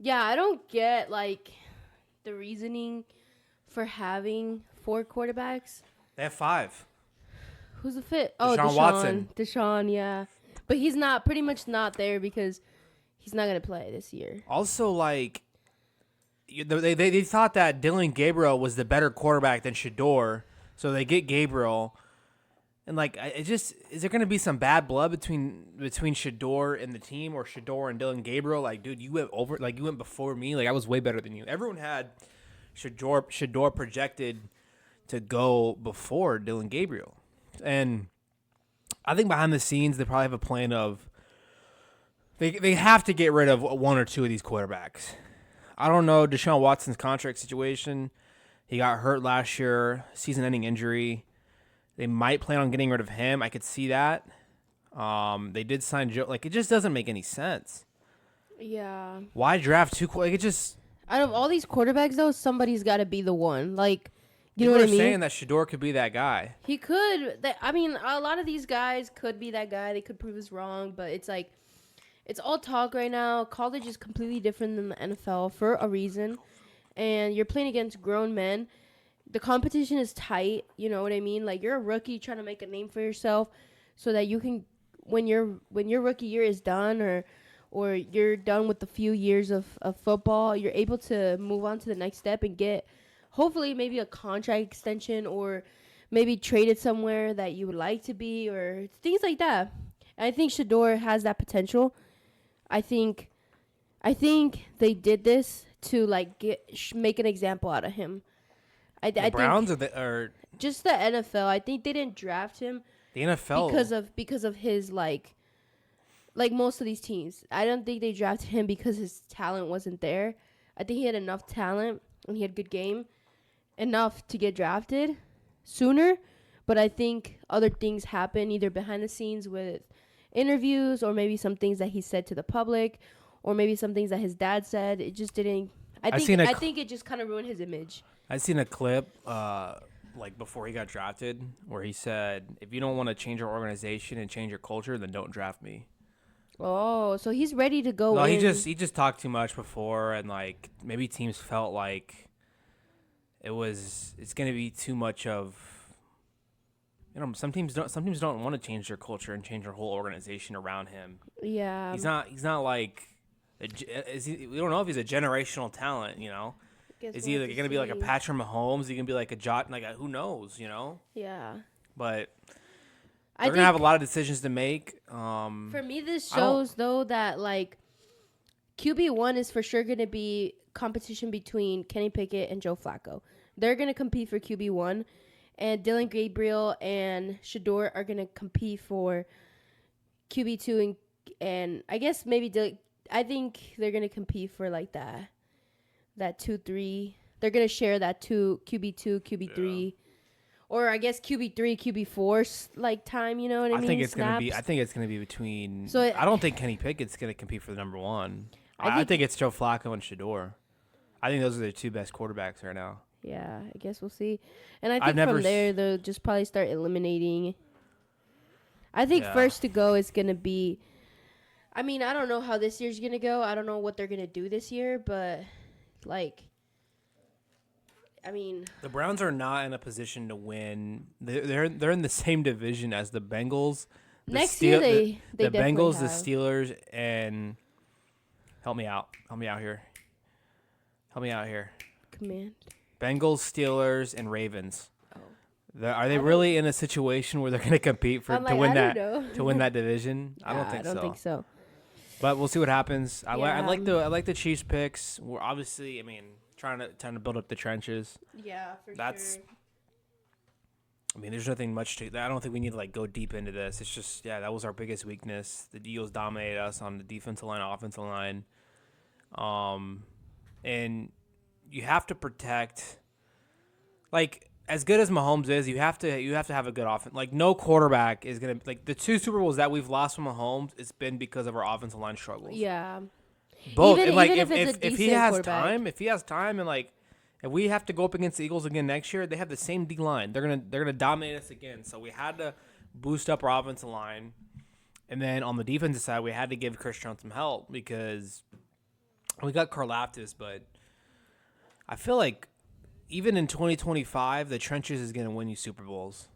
Yeah, I don't get like the reasoning for having 4 quarterbacks. They have 5. Who's the fit? Oh, Deshaun Watson. Deshaun, yeah. But he's not pretty much not there because he's not gonna play this year. Also, like, they thought that Dylan Gabriel was the better quarterback than Shedeur, so they get Gabriel. And like, it just is there going to be some bad blood between Shedeur and the team, or Shedeur and Dylan Gabriel? Like, dude, you went before me. Like, I was way better than you. Everyone had Shedeur projected to go before Dylan Gabriel, and I think behind the scenes they probably have a plan of they have to get rid of one or two of these quarterbacks. I don't know Deshaun Watson's contract situation. He got hurt last year, season-ending injury. They might plan on getting rid of him. I could see that. They did sign Joe. Like, it just doesn't make any sense. Yeah. Why draft two? Like, it just. Out of all these quarterbacks, though, somebody's got to be the one. Like, you know People what I are mean? saying that Shedeur could be that guy. He could. I mean, a lot of these guys could be that guy. They could prove us wrong, but it's like, it's all talk right now. College is completely different than the NFL for a reason, and you're playing against grown men. The competition is tight. You know what I mean? Like, you're a rookie trying to make a name for yourself, so that you can, when your rookie year is done, or you're done with the few years of football, you're able to move on to the next step and get, hopefully, maybe a contract extension, or maybe traded somewhere that you would like to be, or things like that. And I think Shedeur has that potential. I think they did this to like make an example out of him. The Browns or just the NFL. I think they didn't draft him the NFL because of his like most of these teams. I don't think they drafted him because his talent wasn't there. I think he had enough talent and he had good game enough to get drafted sooner. But I think other things happen either behind the scenes with interviews, or maybe some things that he said to the public, or maybe some things that his dad said. It just didn't. I think it just kind of ruined his image. I seen a clip like before he got drafted where he said, "If you don't want to change your organization and change your culture, then don't draft me." Oh, so he's ready to go. No, he just talked too much before, and like maybe teams felt like it's gonna be too much of. Some teams don't want to change their culture and change their whole organization around him. Yeah. He's not like we don't know if he's a generational talent, Is he going to be like a Patrick Mahomes? Is he going to be like who knows, Yeah. But they're going to have a lot of decisions to make. For me, this shows, though, that, like, QB1 is for sure going to be competition between Kenny Pickett and Joe Flacco. They're going to compete for QB1. And Dylan Gabriel and Shedeur are going to compete for QB2. And I guess maybe I think they're going to compete for, like, that 2-3. They're going to share that QB2, QB3. Yeah. Or I guess QB3, QB4 like time, you know what I mean? I think it's going to be between. So I don't think Kenny Pickett's going to compete for the number one. I think it's Joe Flacco and Shedeur. I think those are the two best quarterbacks right now. Yeah, I guess we'll see. And I think from there they'll just probably start eliminating. I think first to go is going to be, I mean, I don't know how this year's going to go. I don't know what they're going to do this year, but like, I mean, the Browns are not in a position to win. They're in the same division as the Bengals. Next year they the Bengals, the Steelers, and help me out here. Command. Bengals, Steelers, and Ravens. Oh. Are they really in a situation where they're going to compete to win that division? I don't think so. But we'll see what happens. I like the Chiefs picks. We're obviously, trying to build up the trenches. Yeah, for sure. There's nothing much to. I don't think we need to go deep into this. It's just that was our biggest weakness. The Eagles dominated us on the defensive line, offensive line, and you have to protect. As good as Mahomes is, you have to have a good offense. No quarterback is gonna the 2 Super Bowls that we've lost from Mahomes. It's been because of our offensive line struggles. Yeah, both. Even if he has time, and if we have to go up against the Eagles again next year, they have the same D line. They're gonna dominate us again. So we had to boost up our offensive line, and then on the defensive side, we had to give Chris Jones some help because We got Karlaftis, but I feel like even in 2025, the trenches is going to win you Super Bowls.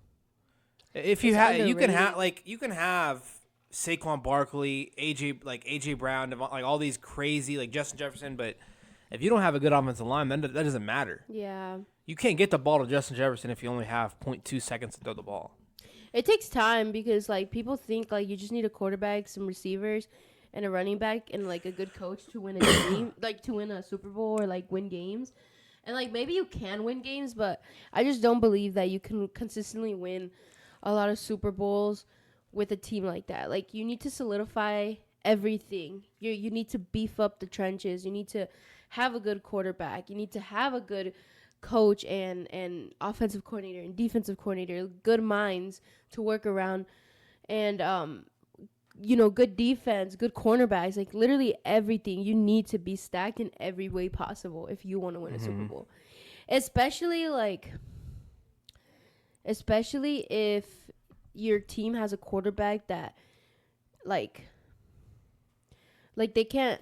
If you It's have, underrated. you can have Saquon Barkley, AJ Brown, like all these crazy like Justin Jefferson, but if you don't have a good offensive line, then that doesn't matter. Yeah. You can't get the ball to Justin Jefferson if you only have zero point 0.2 seconds to throw the ball. It takes time because like people think like you just need a quarterback, some receivers, and a running back and like a good coach to win a game, like to win a Super Bowl or like win games. And like maybe you can win games, but I just don't believe that you can consistently win a lot of Super Bowls with a team like that. Like you need to solidify everything. You need to beef up the trenches. You need to have a good quarterback. You need to have a good coach and offensive coordinator and defensive coordinator, good minds to work around, and good defense, good cornerbacks, like literally everything. You need to be stacked in every way possible if you want to win a Super Bowl. Especially if your team has a quarterback that like they can't,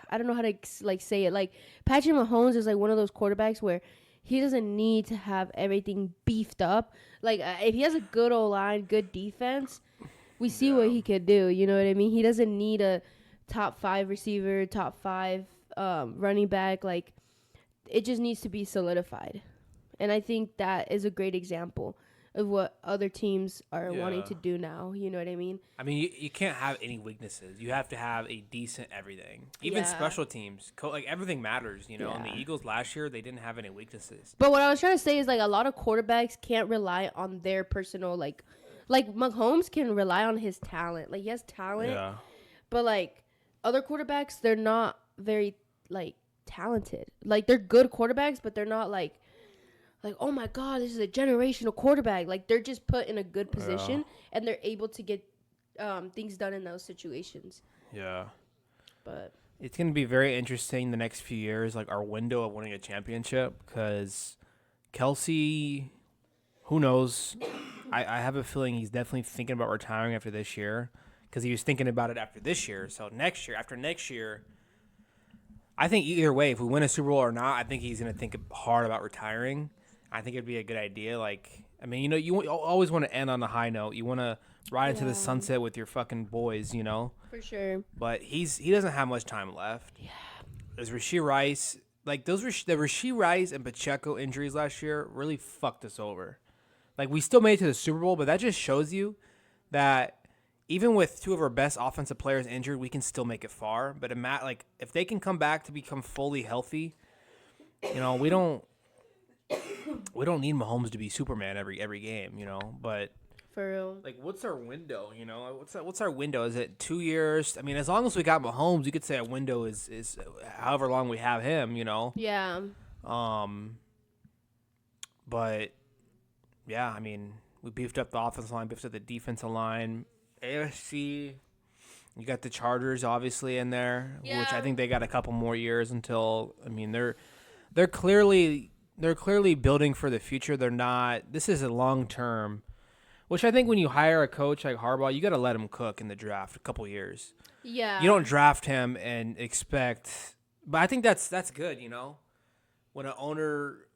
I don't know how to like say it. Like Patrick Mahomes is like one of those quarterbacks where he doesn't need to have everything beefed up. Like if he has a good O line, good defense, we see what he could do. You know what I mean? He doesn't need a top 5 receiver, top 5 running back. Like it just needs to be solidified. And I think that is a great example of what other teams are wanting to do now. You know what I mean? I mean, you can't have any weaknesses. You have to have a decent everything. Even Yeah. special teams, like everything matters. You know, and the Yeah. Eagles last year they didn't have any weaknesses. But what I was trying to say is like a lot of quarterbacks can't rely on their personal like Mahomes can rely on his talent. Like he has talent, but like other quarterbacks, they're not very like talented. Like they're good quarterbacks, but they're not like oh my god, this is a generational quarterback. Like they're just put in a good position and they're able to get things done in those situations. Yeah. But It's going to be very interesting the next few years, like our window of winning a championship, because Kelsey, who knows? I have a feeling he's definitely thinking about retiring after this year, because he was thinking about it after this year. So after next year, I think either way, if we win a Super Bowl or not, I think he's going to think hard about retiring. I think it'd be a good idea. Like, I mean, you know, you always want to end on a high note. You want to ride into the sunset with your fucking boys, you know? for sure. But he doesn't have much time left. Yeah. There's Rashee Rice. Like, the Rashee Rice and Pacheco injuries last year really fucked us over. Like, we still made it to the Super Bowl, but that just shows you that even with 2 of our best offensive players injured, we can still make it far. But if they can come back to become fully healthy, you know, we don't need Mahomes to be Superman every game, you know. But For real. like, what's our window? You know, what's our window? Is it 2 years? I mean, as long as we got Mahomes, you could say a window is however long we have him. You know. Yeah. But yeah, I mean, we beefed up the offensive line, beefed up the defensive line. AFC, you got the Chargers obviously in there, which I think they got a couple more years until. I mean, they're clearly building for the future. They're not. This is a long term, which I think when you hire a coach like Harbaugh, you got to let him cook in the draft a couple years. Yeah. You don't draft him and expect. But I think that's good. You know, when an owner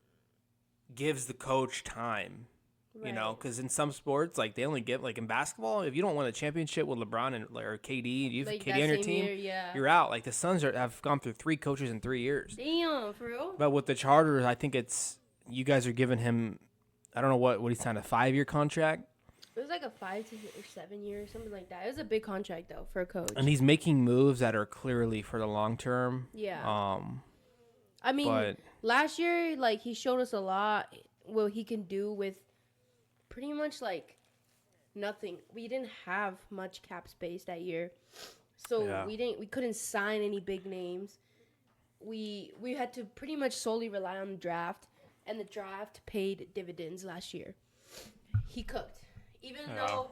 gives the coach time. Right. You know, because in some sports, like they only give, like in basketball, if you don't win a championship with LeBron or KD, and you have KD on your team, you're out. Like the Suns have gone through 3 coaches in 3 years. Damn, for real. But with the Chargers, I think you guys are giving him, I don't know what he signed, a 5-year contract. It was like a 5 or 7 year, something like that. It was a big contract though for a coach. And he's making moves that are clearly for the long term. Yeah. I mean, last year, like he showed us a lot what he can do with pretty much like nothing. We didn't have much cap space that year, so we couldn't sign any big names. We had to pretty much solely rely on the draft, and the draft paid dividends last year. He cooked, even though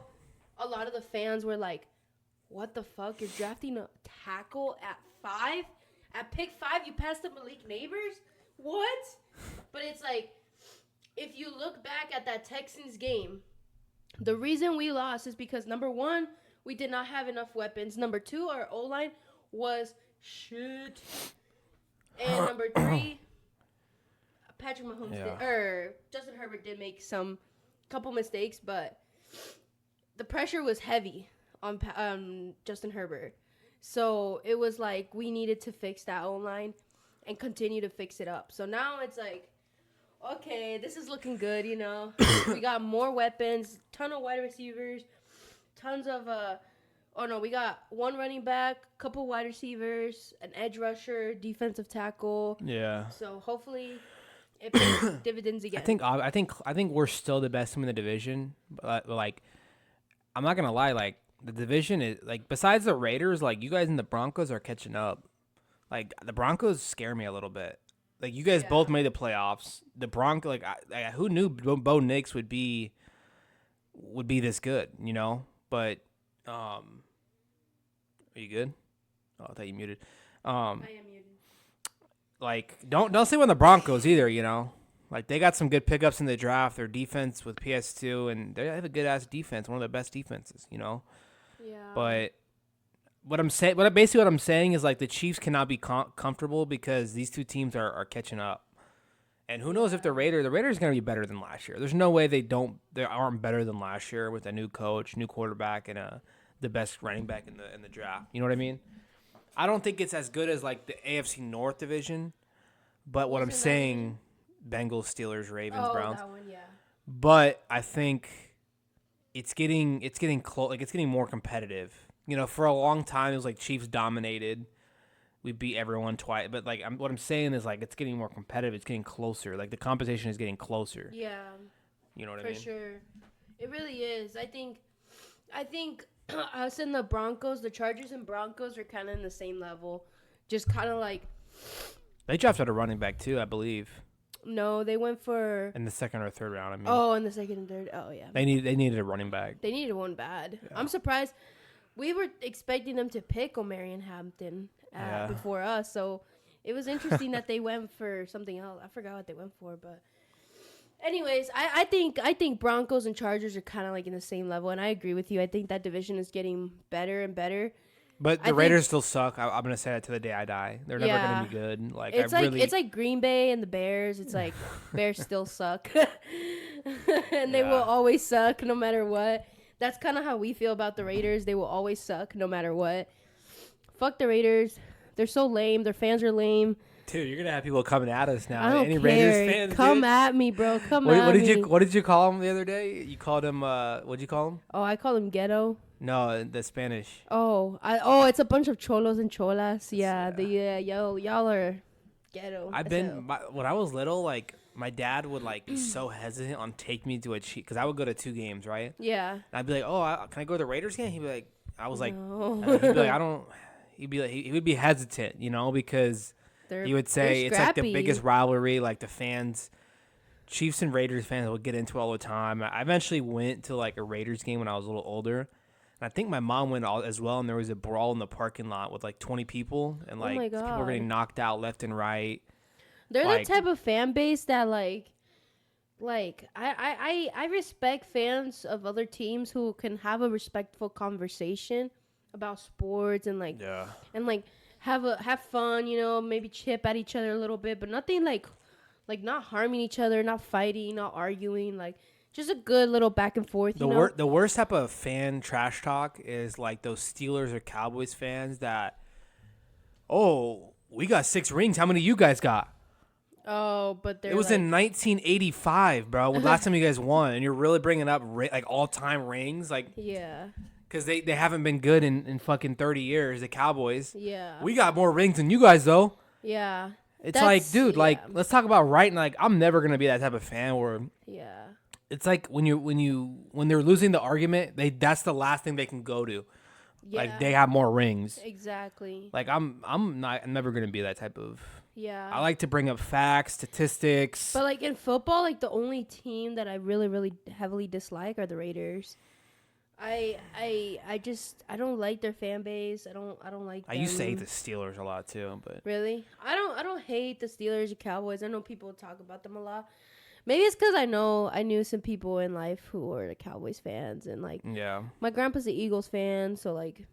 a lot of the fans were like, "What the fuck? You're drafting a tackle at 5? At pick 5, you passed up Malik Neighbors? What?" But it's like, if you look back at that Texans game, the reason we lost is because, number 1, we did not have enough weapons. Number 2, our O-line was shit. number 3, Patrick Mahomes Yeah. Justin Herbert did make some couple mistakes, but the pressure was heavy on Justin Herbert. So it was like we needed to fix that O-line and continue to fix it up. So now it's like, okay, this is looking good, you know. We got more weapons, ton of wide receivers, tons of we got one running back, couple wide receivers, an edge rusher, defensive tackle. Yeah. So hopefully it pays dividends again. I think we're still the best team in the division. But like, I'm not gonna lie. Like, the division is like, besides the Raiders, like, you guys in the Broncos are catching up. Like, the Broncos scare me a little bit. Like, you guys both made the playoffs. The Broncos, like, who knew Bo Nix would be this good? You know, but are you good? Oh, I thought you muted. I am muted. Like, don't sleep on the Broncos either, you know. Like, they got some good pickups in the draft. Their defense with PS2, and they have a good ass defense, one of the best defenses, you know. Yeah. But what I'm saying is, like, the Chiefs cannot be comfortable because these two teams are catching up. And who knows if the Raiders are going to be better than last year. There's no way they aren't better than last year with a new coach, new quarterback, and the best running back in the draft. You know what I mean? I don't think it's as good as, like, the AFC North division, but what I'm saying, Bengals, Steelers, Ravens, Browns. That one, yeah. But I think it's getting close. Like, it's getting more competitive. You know, for a long time it was like Chiefs dominated. We beat everyone twice, but like what I'm saying is, like, it's getting more competitive. It's getting closer. Like, the competition is getting closer. Yeah. You know what I mean? For sure. It really is. I think us and the Broncos, the Chargers and Broncos are kind of in the same level. Just kind of like. They drafted a running back too, I believe. No, they went for. In the second or third round, I mean. Oh, in the second and third. Oh, yeah. They needed a running back. They needed one bad. Yeah. I'm surprised. We were expecting them to pick Omarion Hampton before us, so it was interesting that they went for something else. I forgot what they went for, but anyways, I think Broncos and Chargers are kind of like in the same level, and I agree with you. I think that division is getting better and better. But the Raiders still suck. I'm gonna say that to the day I die. They're never gonna be good. Like, it's like Green Bay and the Bears. It's like Bears still suck, and they will always suck no matter what. That's kind of how we feel about the Raiders. They will always suck no matter what. Fuck the Raiders. They're so lame. Their fans are lame. Dude, you're gonna have people coming at us now. I don't Any care. Raiders fans? Come at me, bro. Come at me. What did you call him the other day? You called him. What'd you call him? Oh, I call him ghetto. No, the Spanish. It's a bunch of cholos and cholas. Yeah, y'all are ghetto. When I was little, like, my dad would, like, be so hesitant on taking me to a cheat because I would go to 2 games, right? Yeah. And I'd be like, can I go to the Raiders game? He'd be like, I was like, no. He'd be like, I don't. He'd be like, he would be hesitant, you know, because he would say it's like the biggest rivalry, like the fans. Chiefs and Raiders fans would get into it all the time. I eventually went to, like, a Raiders game when I was a little older. And I think my mom went as well, and there was a brawl in the parking lot with, like, 20 people, and, like, people were getting knocked out left and right. They're the type of fan base that, like I respect fans of other teams who can have a respectful conversation about sports and, like, have fun, you know, maybe chip at each other a little bit, but nothing like not harming each other, not fighting, not arguing, like, just a good little back and forth. The worst type of fan trash talk is, like, those Steelers or Cowboys fans that, we got 6 rings. How many you guys got? Oh, but it was in 1985, bro. When last time you guys won, and you're really bringing up like all-time rings, like, yeah, because they haven't been good in fucking 30 years. The Cowboys, yeah, we got more rings than you guys though. Yeah, it's like, dude, like, let's talk about right. Like, I'm never gonna be that type of fan where it's like when they're losing the argument, that's the last thing they can go to. Yeah. Like, they have more rings. Exactly. Like, I'm never gonna be that type of. Yeah. I like to bring up facts, statistics. But, like, in football, like, the only team that I really, really heavily dislike are the Raiders. I don't like their fan base. I don't like them. I used to hate the Steelers a lot too, but really, I don't hate the Steelers or Cowboys. I know people talk about them a lot. Maybe it's because I knew some people in life who were the Cowboys fans, and, like, my grandpa's the Eagles fan, so, like,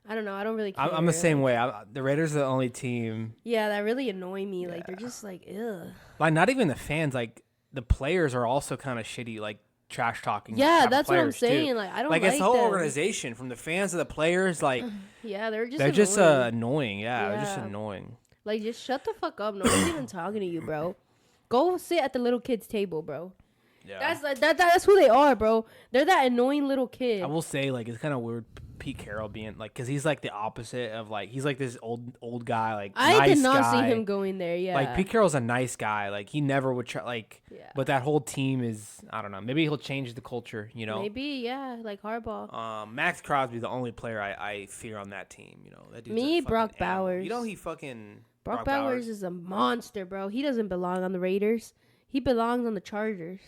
I don't know. I don't really care. I'm the same Like, way. The Raiders are the only team. yeah, that really annoy me. Yeah. Like they're just like, ugh. Like not even the fans. Like the players are also kind of shitty. Like trash talking Yeah, type of that's what I'm players too. saying. Like I don't Like it's the like whole them. organization from the fans to the players. Like Yeah, they're just they're just annoying. annoying. Yeah, they're just Yeah. annoying. Like just shut the fuck up. No one's even talking to you, bro. Go sit at the little kid's table, bro. Yeah. That's like that's who they are, bro. They're that annoying little kid. I will say, like, it's kind of weird Pete Carroll being like, because he's like the opposite of like, he's like this old guy, like I nice did not guy. see him going there. Yeah. Like Pete Carroll's a nice guy. Like he never would try. Like, Yeah. but that whole team is, I don't know. Maybe he'll change the culture. You know. Maybe, yeah, like Harbaugh. Max Crosby's the only player I fear on that team. You know, that dude's Me, a fucking Brock animal. Bowers. You know he fucking Brock Bowers is a monster, bro. He doesn't belong on the Raiders. He belongs on the Chargers.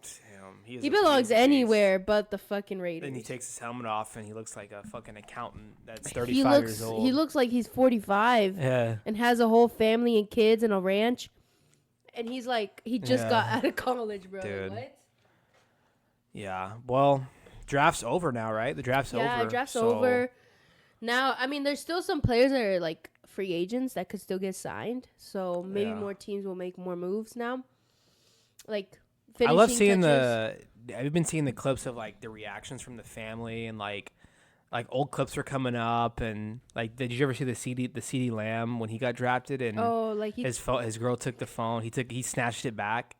Damn, He belongs anywhere but the fucking Raiders. Then he takes his helmet off and he looks like a fucking accountant that's He 35 looks years old. he looks like he's 45 Yeah. and has a whole family and kids and a ranch. And he's like he just got out of college, bro. Dude. What? Yeah. Well, draft's over now, right? The draft's over. Yeah, draft's so- over. Now, I mean, there's still some players that are like free agents that could still get signed. So maybe Yeah. more teams will make more moves now. Like I love finishing seeing touches. I've been seeing the clips of like the reactions from the family and like old clips are coming up and like did you ever see the CD Lamb when he got drafted and Oh, like he his girl took the phone, he snatched it back.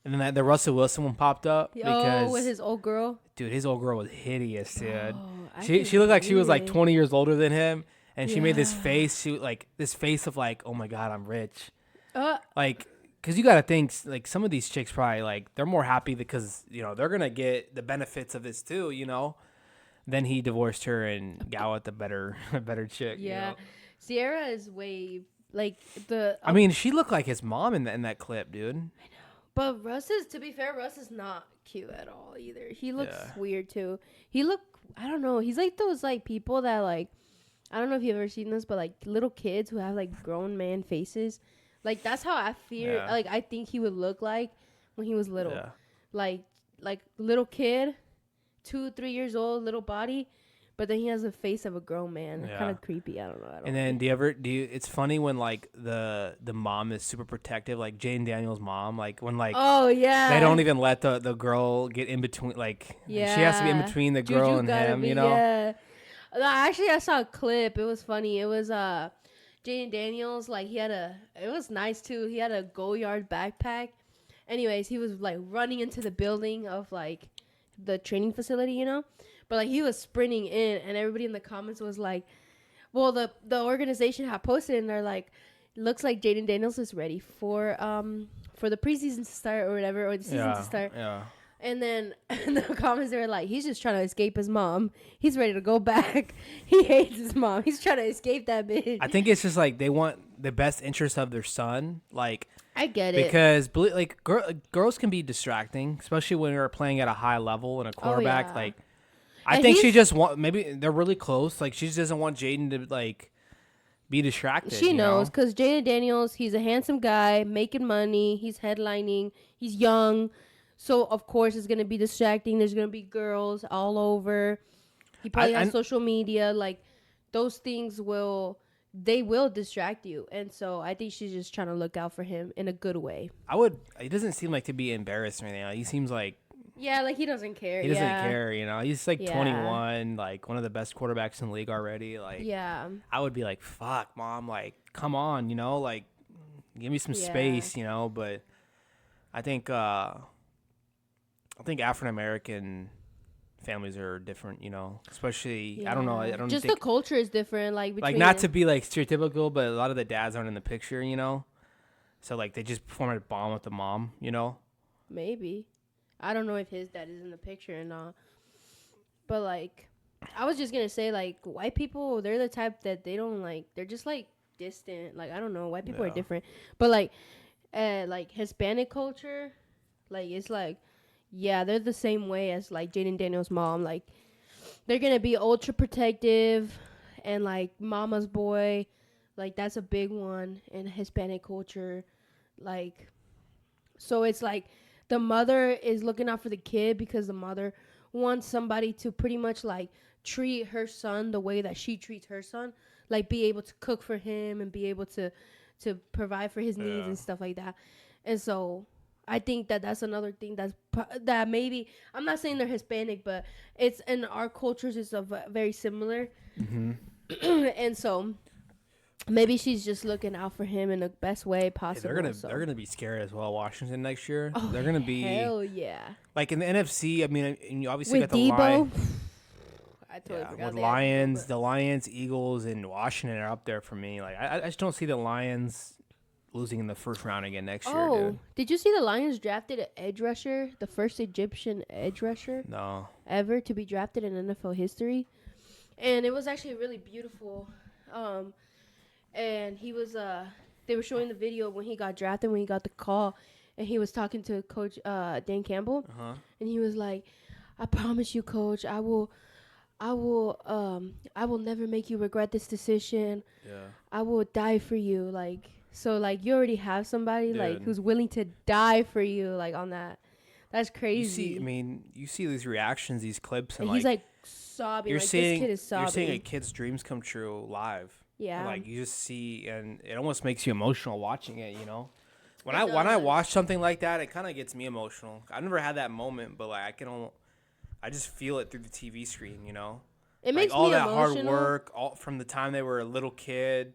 And then the Russell Wilson one popped up because with his old girl. dude, his old girl was hideous, dude. Oh, I she can looked like she was like believe it. 20 years older than him and she made this Yeah. face, this face of like, "Oh my god, I'm rich." Uh, Like, because you got to think, like, some of these chicks probably, like, they're more happy because, you know, they're going to get the benefits of this too, you know? Then he divorced her and got with the better chick, yeah. you know? Sierra is way like the. I mean, she looked like his mom in that clip, dude. But Russ is, to be fair, Russ is not cute at all either. He looks Yeah. weird too. I don't know. He's like those like people that like, I don't know if you've ever seen this, but like little kids who have like grown man faces. Like that's how I fear. Yeah. Like I think he would look like when he was little. Yeah. Like little kid, 2-3 years old, little body, but then he has the face of a grown man. Yeah. Kind of creepy. I don't know. And then it's funny when, like, the mom is super protective, like Jane Daniels' mom, like, when, like, oh yeah, they don't even let the girl get in between, like, she has to be in between the girl Juju and gotta him, be- you know? Yeah. No, actually, I saw a clip. It was funny. It was Jane Daniels. Like it was nice too. He had a Go-Yard backpack. Anyways, he was like running into the building of like the training facility, you know. But like he was sprinting in, and everybody in the comments was like, "Well, the organization had posted, and they're like, looks like Jaden Daniels is ready for the preseason to start or whatever, or the season to start." Yeah. And then in the comments, they were like, he's just trying to escape his mom. He's ready to go back. He hates his mom. He's trying to escape that bitch. I think it's just like they want the best interest of their son. Like, I get it. because like girls can be distracting, especially when you're playing at a high level and a quarterback. yeah. Like, I And think she he's- just maybe they're really close. Like, she just doesn't want Jaden to like be distracted. She you know? knows because Jaden Daniels, he's a handsome guy, making money. He's headlining. He's young. So, of course, it's going to be distracting. There's going to be girls all over. He probably has social media. Like, those things will distract you. And so I think she's just trying to look out for him in a good way. It doesn't seem like to be embarrassed or anything. Like, he seems like Yeah, like he doesn't care. he doesn't care. You know, he's like Yeah. 21, like one of the best quarterbacks in the league already. Like, Yeah. I would be like, fuck, mom, like, come on, you know, like, give me some Yeah. space, you know. But I think African American families are different, you know, especially I don't know, I don't just think, the culture is different. Like not to be like stereotypical, but a lot of the dads aren't in the picture, you know. So like they just form a bond with the mom, you know. maybe. I don't know if his dad is in the picture or not. But like I was just gonna say, like, white people, they're the type that they don't like, they're just like distant. Like, I don't know, white people are Yeah. different. But like Hispanic culture, like it's like, yeah, they're the same way as like Jaden Daniels' mom. Like they're gonna be ultra protective and like mama's boy. Like that's a big one in Hispanic culture. Like, so it's like the mother is looking out for the kid because the mother wants somebody to pretty much like treat her son the way that she treats her son, like be able to cook for him and be able to provide for his needs and stuff like that. And so I think that that's another thing that maybe, I'm not saying they're Hispanic, but it's in our cultures is very similar. Mm-hmm. And so maybe she's just looking out for him in the best way possible. They're gonna be scared as well. Washington next year. Oh, they're gonna be hell yeah. like in the NFC. I mean, and you obviously With got the Debo, I totally yeah, forgot with they had Lions, Debo, the Lions, Eagles, and Washington are up there for me. Like I just don't see the Lions losing in the first round again next year, dude. Did you see the Lions drafted an edge rusher, the first Egyptian edge rusher No. ever to be drafted in NFL history? And it was actually really beautiful. And he was they were showing the video when he got drafted, when he got the call, and he was talking to Coach Dan Campbell, and he was like, "I promise you, Coach, I will never make you regret this decision. Yeah. I will die for you." Like, so like you already have somebody like Dude. who's willing to die for you, like on that. That's crazy. You see these reactions, these clips, and he's like sobbing. you're Like, seeing, this kid is sobbing. you're seeing a kid's dreams come true live. Yeah. Like you just see, and it almost makes you emotional watching it. You know, when It I does. watch something like that, it kind of gets me emotional. I never had that moment, but like I just feel it through the TV screen. You know, It like makes all me that emotional. hard work, all from the time they were a little kid.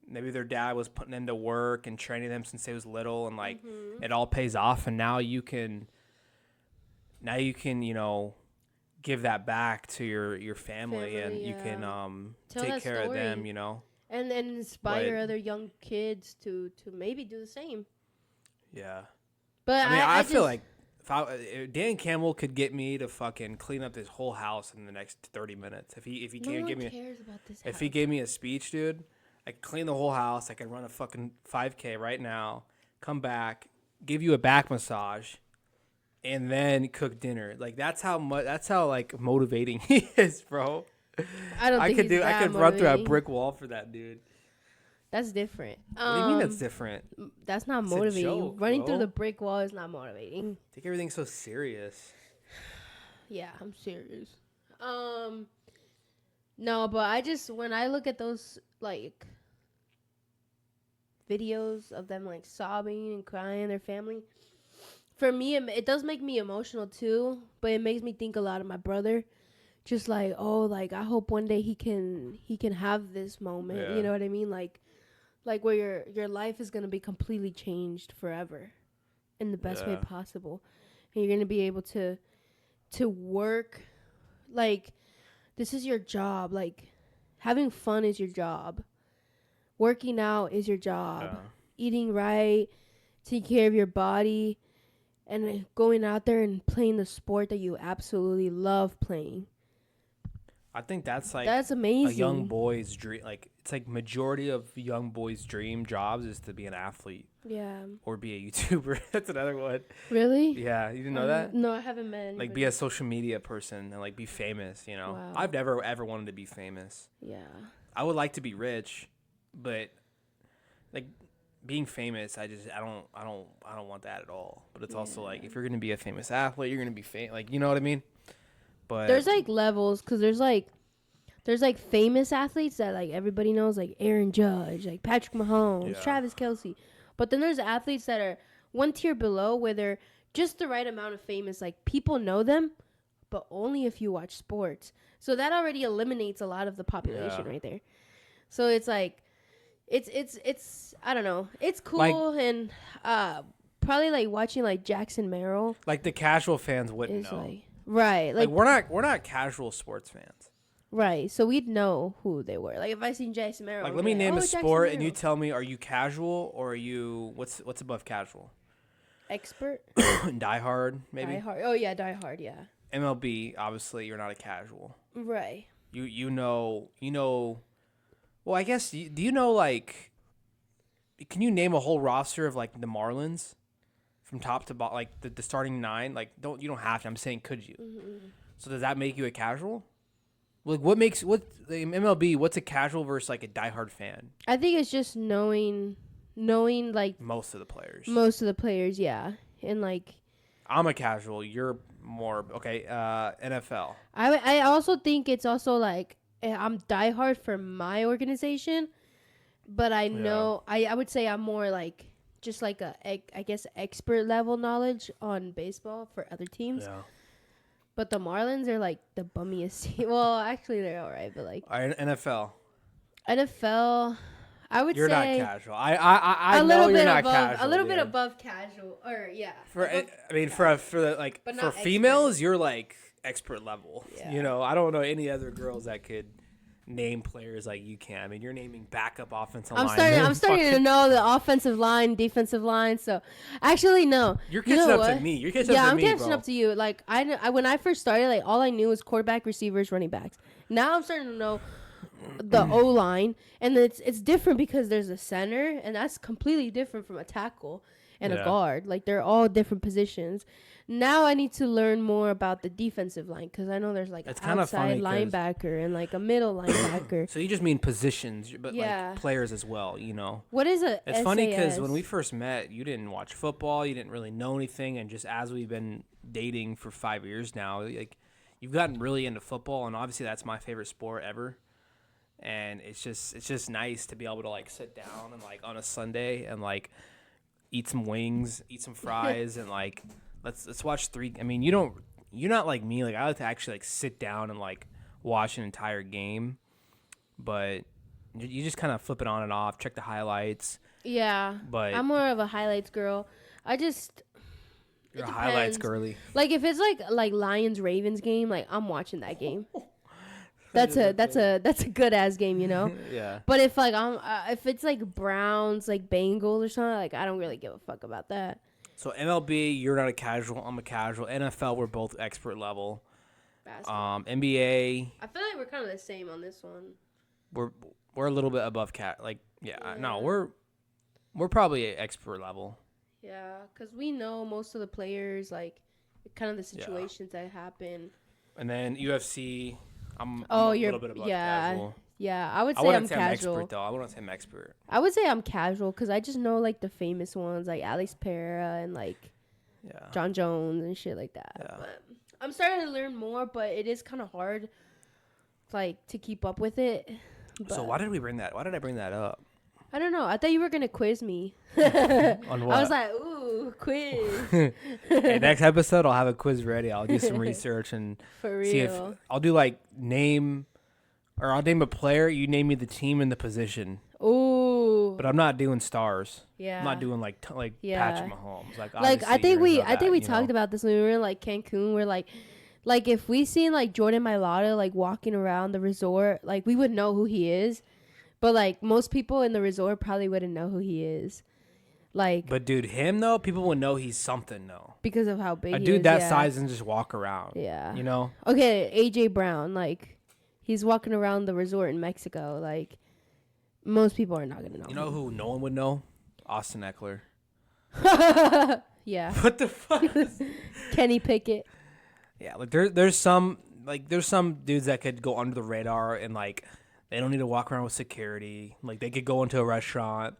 Maybe their dad was putting them to work and training them since they was little, and like it all pays off. And now you can, you know, give that back to your family, and you can Tell take that care of them. story. You know. And then inspire But- other young kids to maybe do the same. Yeah. But I mean, I feel just- like if Dan Campbell could get me to fucking clean up this whole house in the next 30 minutes, if he no can't one give me, cares about this. if he gave me a speech, dude, I could clean the whole house. I could run a fucking 5K right now, come back, give you a back massage, and then cook dinner. Like that's how like motivating he is, bro. I don't think he's that I could run through a motivating. brick wall for that dude. That's different. What do you mean that's different? That's not It's a motivating. joke, Running bro. through the brick wall is not motivating. Take everything so serious. Yeah, I'm serious. No, but I just, when I look at those like videos of them like sobbing and crying, their family, for me it does make me emotional too, but it makes me think a lot of my brother. Just like, oh, like I hope one day he can have this moment. Yeah. You know what I mean? Like where your life is gonna be completely changed forever, in the best way Yeah. possible, and you're gonna be able to work. Like, this is your job. Like, having fun is your job. Working out is your job. Yeah. Eating right, taking care of your body, and going out there and playing the sport that you absolutely love playing. I think that's like That's amazing. a young boy's dream. Like it's like majority of young boys' dream jobs is to be an athlete Yeah. or be a YouTuber. That's another one. Really? Yeah, you didn't know that? No, I haven't met anybody. Like be a social media person and like be famous. You know, Wow. I've never ever wanted to be famous. Yeah. I would like to be rich, but like being famous, I don't want that at all. But it's also like if you're gonna be a famous athlete, you're gonna be like you know what I mean. But There's like levels, because there's like famous athletes that like everybody knows, like Aaron Judge, like Patrick Mahomes, Yeah. Travis Kelce. But then there's athletes that are one tier below, where they're just the right amount of famous. Like, people know them, but only if you watch sports. So that already eliminates a lot of the population right there. So it's like, it's I don't know. It's cool, and probably like watching like Jackson Merrill like the casual fans wouldn't is know. like, right. Like Like, we're not casual sports fans. right. So we'd know who they were. Like, if I seen Jackson Merrill, Like I'd let be me name a Jackson sport and you Merrill." tell me, are you casual or are you what's above casual? Expert. Die Hard maybe. Die Hard. Oh yeah, Die Hard. Yeah. MLB obviously you're not a casual. Right. You know. Well, I guess do you know like? Can you name a whole roster of like the Marlins, from top to bottom, like the starting nine? Like you don't have to. I'm saying could you? Mm-hmm. So does that make you a casual? Like what the MLB? What's a casual versus like a diehard fan? I think it's just knowing like Most of the players. most of the players. Yeah, and like I'm a casual. You're more. Okay, NFL. I also think it's also like I'm diehard for my organization, but I Yeah. know I would say I'm more like just like I guess expert level knowledge on baseball for other teams. Yeah. But the Marlins are like the bummiest team. Well, actually they're all right, but like All right, NFL. NFL, I would You're not say casual. I know you're not a casual, little bit dude. above casual, or yeah, For above I mean, casual, for the like but for not females, expert. you're like expert level. Yeah. You know, I don't know any other girls that could name players like you can. I mean, you're naming backup offensive linemen. I'm starting to know the offensive line, defensive line. So, actually, no. You're You catching know up to what? me. You're catching Yeah, up to I'm me, catching bro. up to you. Like when I first started, like all I knew was quarterback, receivers, running backs. Now I'm starting to know the O line, and it's different because there's a center, and that's completely different from a tackle and a Yeah. guard. Like they're all different positions. Now I need to learn more about the defensive line because I know there's like It's an kinda outside funny 'cause- linebacker and like a middle linebacker. So you just mean positions, but Yeah. like players as well. You know. What is a It's funny because SAS? when we first met, you didn't watch football, you didn't really know anything, and just as we've been dating for 5 years now, like you've gotten really into football, and obviously that's my favorite sport ever. And it's just nice to be able to like sit down and like on a Sunday and like eat some wings, eat some fries, and like let's watch three. I mean, you're not like me. Like I like to actually like sit down and like watch an entire game, but you just kind of flip it on and off, check the highlights. Yeah, But I'm more of a highlights girl. I just you're it a highlights depends. girly. Like if it's like Lions Ravens game, like I'm watching that game. That's a good ass game, you know. Yeah. But if it's like Browns, like Bengals or something, like I don't really give a fuck about that. So MLB, you're not a casual. I'm a casual. NFL, we're both expert level. Basketball. NBA, I feel like we're kind of the same on this one. we're a little bit above cat. Like yeah, no, Yeah. we're probably a expert level. Yeah, because we know most of the players, like kind of the Yeah. situations that happen. And then UFC, I'm Oh, a you're little bit above yeah. casual. Yeah, I would I say wouldn't I'm say I'm casual. expert though. I wouldn't say I'm expert. I would say I'm casual because I just know like the famous ones like Alex Pereira and like Yeah. John Jones and shit like that. Yeah. But I'm starting to learn more, but it is kind of hard, like to keep up with it. So But why did we bring that? Why did I bring that up? I don't know. I thought you were gonna quiz me. On what? I was like, ooh, quiz Hey, next episode, I'll have a quiz ready. I'll do some research and for real. see if I'll do like I'll name a player. You name me the team and the position. Ooh, But I'm not doing stars. yeah. I'm not doing like Patrick Yeah. Mahomes. Like Like I obviously think you're gonna know I think that, we you talked know? about this when we were in like Cancun. We're like if we seen like Jordan Mailata like walking around the resort, like we would know who he is. But like most people in the resort probably wouldn't know who he is. Like But dude, him though, people would know he's something though. because of how big A he dude is, that yeah. size doesn't just walk around. Yeah. You know? Okay, AJ Brown, like he's walking around the resort in Mexico. Like most people are not gonna know. You know who no one would know? Austin Eckler. who? Yeah. What the fuck? Kenny Pickett. Yeah, like there's some dudes that could go under the radar and like they don't need to walk around with security. Like they could go into a restaurant.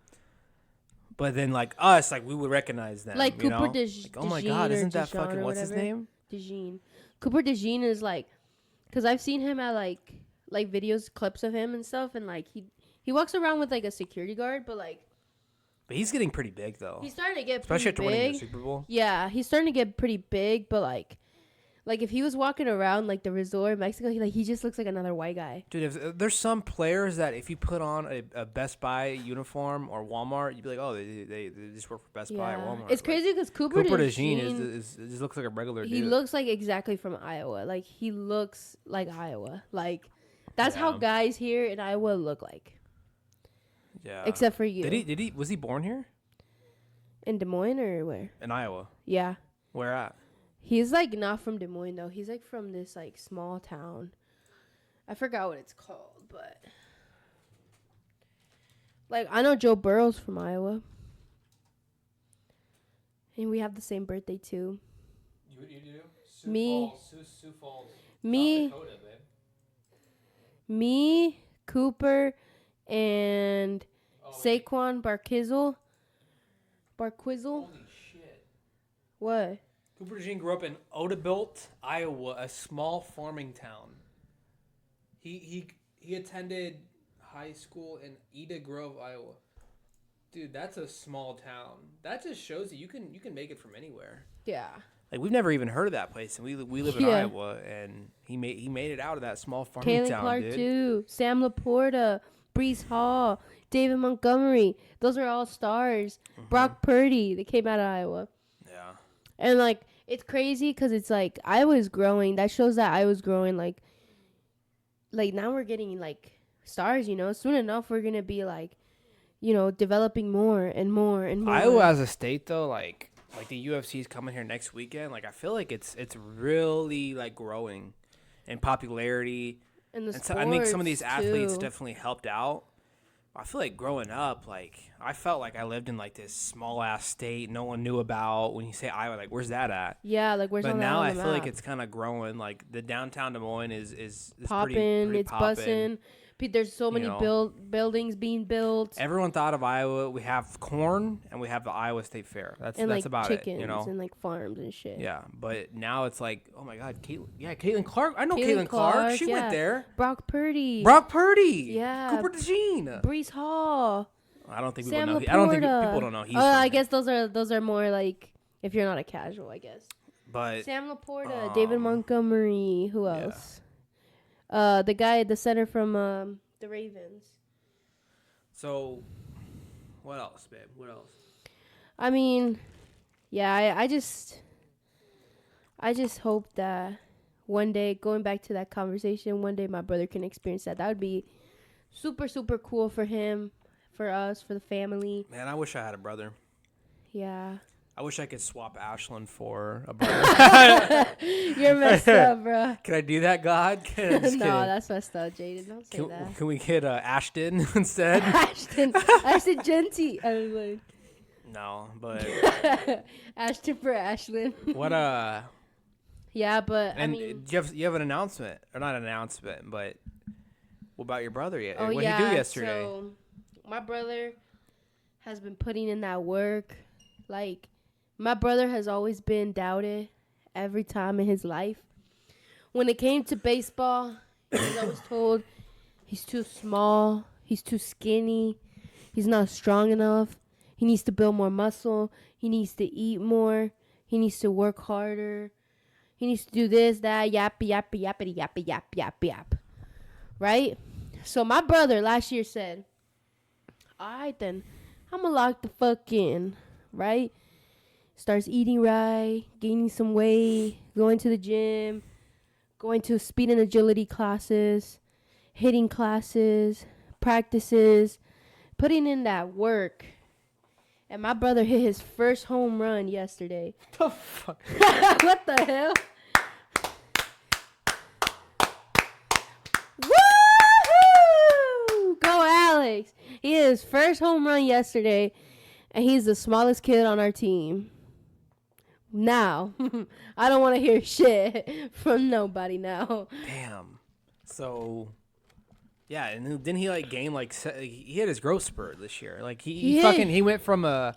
But then like us, like we would recognize them. Like you Cooper know? Like, oh my DeJean god, or isn't that Deshaun fucking or what's his whatever. name? DeJean. Cooper DeJean is like, cause I've seen him at like videos, clips of him and stuff, and like he walks around with like a security guard, but like But he's getting pretty big though. he's starting to get Especially after pretty winning big. the Super Bowl. Yeah, he's starting to get pretty big, but like if he was walking around like the resort in Mexico, he just looks like another white guy. Dude, there's some players that if you put on a Best Buy uniform or Walmart, you'd be like, oh, they just work for Best Buy or Walmart. It's Like, crazy because Cooper DeJean DeJean, is just looks like a regular he dude. looks like exactly from Iowa. Like he looks like Iowa. Like that's how Yeah. guys here in Iowa look like. Yeah. Except for you. Was he born here? In Des Moines or where? In Iowa. Yeah. Where at? He's like not from Des Moines though. He's like from this like small town. I forgot what it's called, but like I know Joe Burrow's from Iowa. And we have the same birthday too. You do? Me. Sioux Falls. Me, me, Cooper, and Saquon Barquizzle. Barquizzle? Holy shit. What? Cooper DeJean grew up in Odebolt, Iowa, a small farming town. He attended high school in Ida Grove, Iowa. Dude, that's a small town. That just shows you can make it from anywhere. Yeah. Like we've never even heard of that place, and we live in Yeah. Iowa, and he made it out of that small farming Kaylin town, Clark dude. too. Sam Laporta, Brees Hall, David Montgomery. Those are all stars. Brock Purdy. They came out of Iowa. Yeah. And like it's crazy because it's like Iowa's growing. That shows that Iowa's growing. Like now we're getting like stars. Soon enough we're gonna be like, developing more and more and more. Iowa as a state though, like the UFC is coming here next weekend. Like I feel like it's really like growing in popularity. And the And so I think some of these sports, athletes too. definitely helped out. I feel like growing up, like I felt like I lived in like this small ass state no one knew about. When you say Iowa, like where's that at? Yeah, like where's But all that now on I the feel like map? it's kind of growing. Like the downtown Des Moines is Popping. pretty It's poppin'. bussing. There's so many know. buildings being built. Everyone thought of Iowa. We have corn and we have the Iowa State Fair. That's And like about chickens it. and like farms and shit. Yeah, but now it's like, oh my God, Caitlin Clark. I know Caitlin Caitlin Clark. She yeah. went there. Brock Purdy. Brock Purdy. Yeah. Cooper DeJean. Brees Hall. I don't think Sam people know. Laporta. I don't think people don't know. He's I from guess those are more like if you're not a casual, I guess. but Sam Laporta, David Montgomery, who else? The center from the Ravens. so what else, babe? What else? I mean, yeah, I just hope that one day, going back to that conversation, one day my brother can experience that. That would be super, super cool for him, for us, for the family. Man, I wish I had a brother. Yeah. I wish I could swap Ashlyn for a brother. You're messed up, bro. Can I do that, God? No, Just kidding. that's messed up, Jaden. Don't say that. Can we get Ashton instead? Ashton Genty. I was like, No, but Ashton for Ashlyn. what Yeah, but and I mean, you have an announcement or not an announcement, but what about your brother yet? oh What yeah. did he do yesterday? So my brother has been putting in that work. Like my brother has always been doubted every time in his life. When it came to baseball, he was always told he's too small, he's too skinny, he's not strong enough. He needs to build more muscle. He needs to eat more. He needs to work harder. He needs to do this, that, yappy, yappy, yappity, yappy, yap, yap, yap. Right? So my brother last year said, all right then, I'm going to lock the fuck in. Right? Starts eating right, gaining some weight, going to the gym, going to speed and agility classes, hitting classes, practices, putting in that work. And my brother hit his first home run yesterday. The fuck? What the hell? Woohoo! Go Alex! He hit his first home run yesterday, and he's the smallest kid on our team. Now, I don't want to hear shit from nobody now. Damn. So, yeah, and then didn't he like gain like he had his growth spurt this year? Like he went from a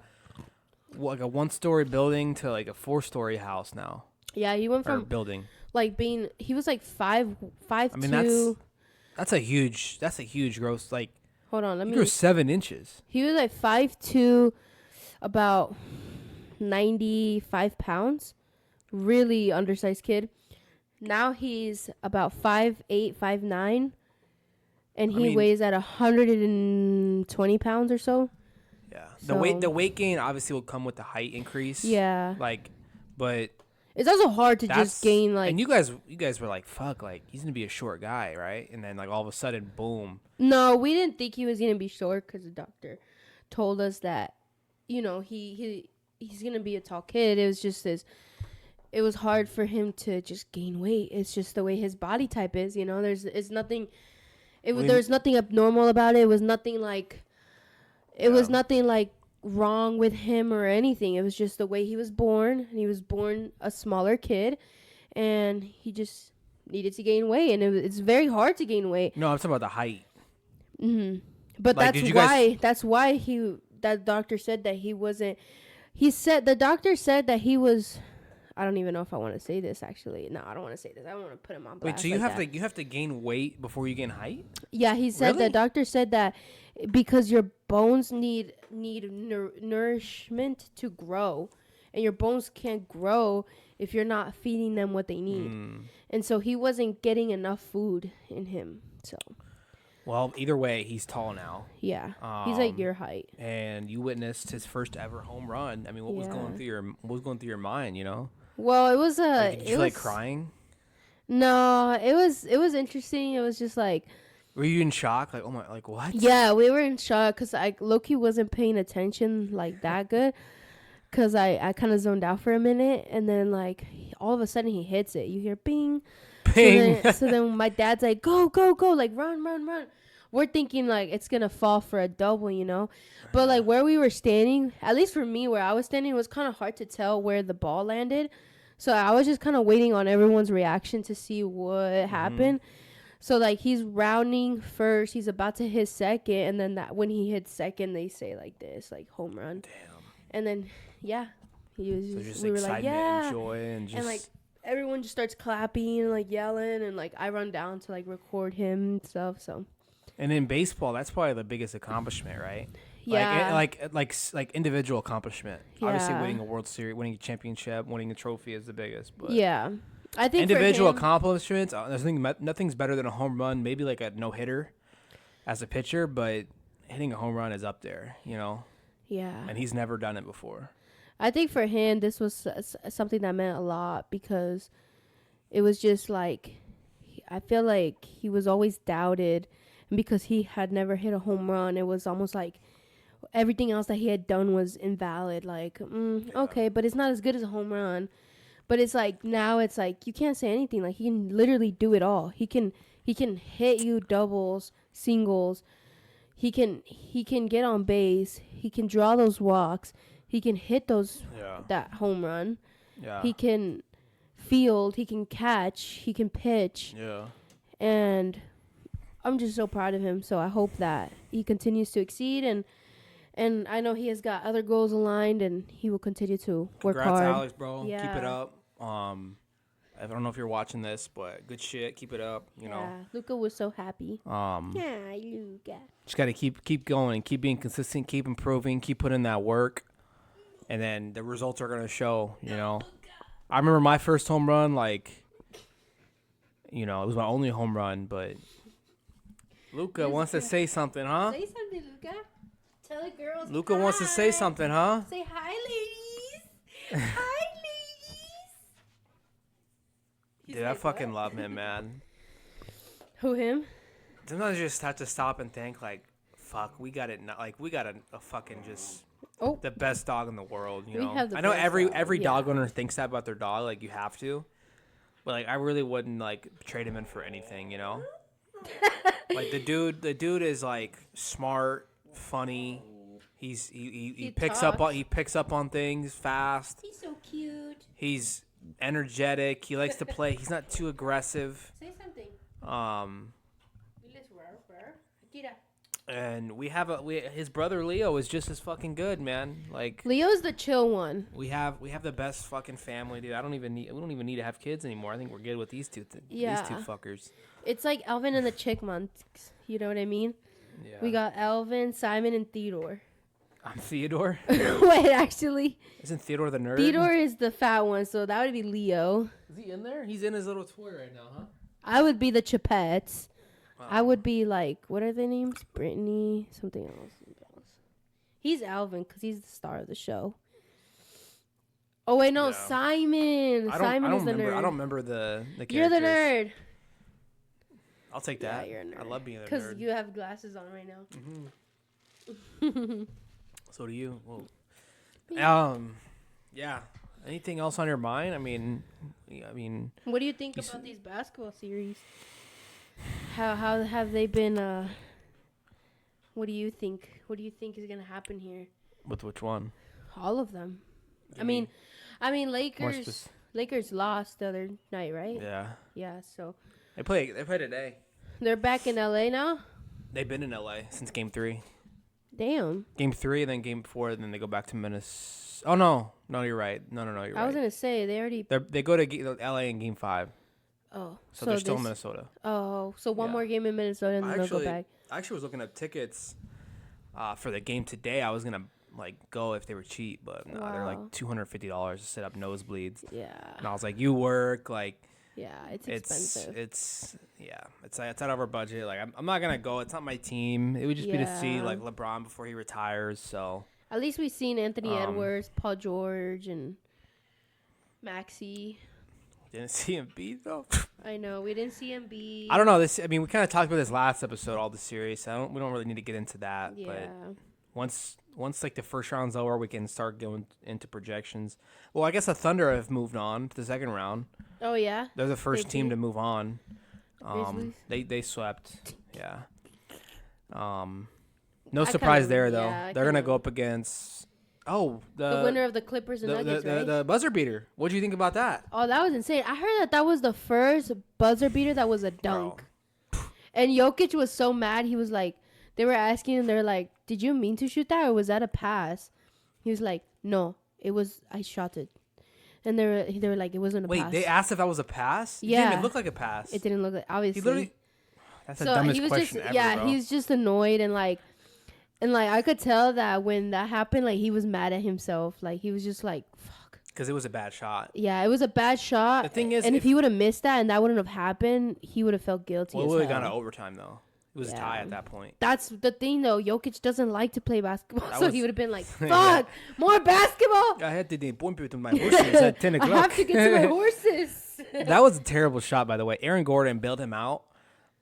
1-story building to like a 4-story house now. Yeah, he went Or from building. like being he was like 5'2". I mean that's a huge growth. Like Hold on, let he me. grew 7 inches. He was like 5'2", about 95 pounds. Really undersized kid. Now he's about 5'8", 5'9", and he weighs at 120 pounds or so. Yeah. So- The weight gain obviously will come with the height increase. Yeah. Like, but It's also hard to that's just gain like. And you guys were like, fuck, like he's gonna be a short guy, right? And then like all of a sudden, boom. No, we didn't think he was gonna be short because the doctor told us that, he's gonna be a tall kid. It was just it was hard for him to just gain weight. It's just the way his body type is. There's nothing. There's nothing abnormal about it. It was nothing like. It was nothing like wrong with him or anything. It was just the way he was born. And he was born a smaller kid, and he just needed to gain weight, and it's very hard to gain weight. No, I'm talking about the height. Mm-hmm. But Like, that's why that doctor said that he wasn't. The doctor said that he was I don't even know if I want to say this actually. No, I don't want to say this. I don't want to put him on blast. Wait, so you like have that. you have to gain weight before you gain height? Yeah, he said Really? the doctor said that because your bones need nourishment to grow, and your bones can't grow if you're not feeding them what they need. And so he wasn't getting enough food in him. So Well, either way, he's tall now. yeah, he's like your height. And you witnessed his first ever home run. I mean, what was going Yeah. through your mind? You know, Well, it was like, a. did you It feel was like crying? No, it was interesting. It was just like Were you in shock? Like, oh my, like what? yeah, we were in shock because I Loki wasn't paying attention like that good. Cause I kind of zoned out for a minute, and then like all of a sudden he hits it. You hear bing, Ping. So then my dad's like, go, go, go, like run, run, run. We're thinking like it's gonna fall for a double, you know. But like where we were standing, at least for me, where I was standing, it was kind of hard to tell where the ball landed. So I was just kind of waiting on everyone's reaction to see what happened. So like he's rounding first, he's about to hit second, and then that when he hits second, they say like this, like home run. Damn. And then yeah, he was So just, just we were excitement like yeah, and joy and just and like everyone just starts clapping and like yelling, and like I run down to like record him and stuff. So and in baseball, that's probably the biggest accomplishment, right? yeah, Like individual accomplishment. Obviously, Yeah. winning a World Series, winning a championship, winning a trophy is the biggest. But yeah. I think individual for him, accomplishments, nothing's better than a home run. Maybe like a no hitter as a pitcher, but hitting a home run is up there, you know. yeah. And he's never done it before. I think for him, this was something that meant a lot because it was just like I feel like he was always doubted, and because he had never hit a home run, it was almost like everything else that he had done was invalid. Like, okay, but it's not as good as a home run. But it's like now it's like you can't say anything. Like he can literally do it all. He can hit you doubles, singles. He can get on base. He can draw those walks. He can hit that home run. Yeah. He can field. He can catch. He can pitch. Yeah. And I'm just so proud of him. So I hope that he continues to exceed, and I know he has got other goals aligned, and he will continue to work Congrats, hard. Alex, bro. Keep it Yeah. up. I don't know if you're watching this, but good shit. Keep it up. You know. Luca was so happy. Yeah, Luca. just gotta keep going, keep being consistent, keep improving, keep putting in that work, and then the results are gonna show. You know. I remember my first home run, like, you know, it was my only home run, but Luca wants to say something, huh? Say something, Luca. Tell the girls. Luca wants to say something, huh? Say hi, ladies. Hi, ladies. Dude, I fucking love him, man. Who, him? Sometimes you just have to stop and think, like, fuck, we got it. Like, we got a fucking just the best dog in the world. You We know, have the I know best every dog, dog owner thinks that about their dog. Like, you have to, but like, I really wouldn't like trade him in for anything. You know, like the dude is like smart, funny. He picks up on things fast. He's so cute. He's energetic. He likes to play. He's not too aggressive. Say something. And his brother Leo is just as fucking good, man. Like Leo's the chill one. we have the best fucking family, dude. We don't even need to have kids anymore. I think we're good with these two Yeah. these two fuckers. It's like Alvin and the Chickmunks. You know what I mean? Yeah. We got Alvin, Simon, and Theodore. I'm Theodore. Wait, actually, Isn't Theodore the nerd? Theodore is the fat one, so that would be Leo. Is he in there? He's in his little toy right now, huh? I would be the Chapettes. Wow. I would be like, what are their names? Brittany, something else. He's Alvin because he's the star of the show. Oh wait, no, Yeah. Simon. Simon is the nerd. I don't remember the characters. You're the nerd. I'll take Yeah, that. you're a nerd. I love being a Because nerd. you have glasses on right now. So do you. Well, yeah. Anything else on your mind? I mean, What do you think about these basketball series? How have they been? What do you think? What do you think is gonna happen here? with which one? All of them. I mean, Lakers. Lakers lost the other night, right? yeah. Yeah. So They play today. they're back in LA now. They've been in LA since Game 3. Damn. Game 3, and then Game 4, and then they go back to Minnesota. Oh no, you're right. No, you're right. I was gonna say they already. They go to LA in Game 5, Oh, so they're still in Minnesota. Oh, so one Yeah. more game in Minnesota and then they'll go back. I actually was looking up tickets for the game today. I was gonna like go if they were cheap, but no, they're like $250 to set up nosebleeds. Yeah. And I was like, you work like. Yeah, it's expensive. It's out of our budget. Like I'm not gonna go. It's not my team. It would just be to see like LeBron before he retires. So at least we've seen Anthony Edwards, Paul George, and Maxey. Didn't see him beat though. I know we didn't see him beat. I don't know. I mean, we kind of talked about this last episode, all the series. We don't really need to get into that. Yeah. But once like the first round's over, we can start going into projections. Well, I guess the Thunder have moved on to the second round. Oh yeah. They're the first team to move on. Grizzlies? They swept. Yeah. No surprise there though. Yeah, they're gonna go up against the winner of the Clippers and Nuggets, right? The buzzer beater. What do you think about that? Oh, that was insane. I heard that was the first buzzer beater that was a dunk. And Jokic was so mad. He was like, they were asking him, they're like, did you mean to shoot that or was that a pass? He was like, no, I shot it. And they were like, it wasn't a pass. Wait, they asked if that was a pass? Yeah. It didn't even look like a pass. It didn't look like, obviously. He literally, that's the dumbest question ever, yeah, bro. he's just annoyed and I could tell that when that happened, like he was mad at himself. Like he was just like, fuck. Because it was a bad shot. Yeah, it was a bad shot. The thing is, and if he would have missed that and that wouldn't have happened, he would have felt guilty. Well, it as would have hell. gone to overtime though. It was a tie at that point. That's the thing, though. Jokic doesn't like to play basketball, so he would have been like, "Fuck, Yeah. more basketball! I had to do to my horses at 10 I o'clock. have to get to my horses." That was a terrible shot, by the way. Aaron Gordon bailed him out,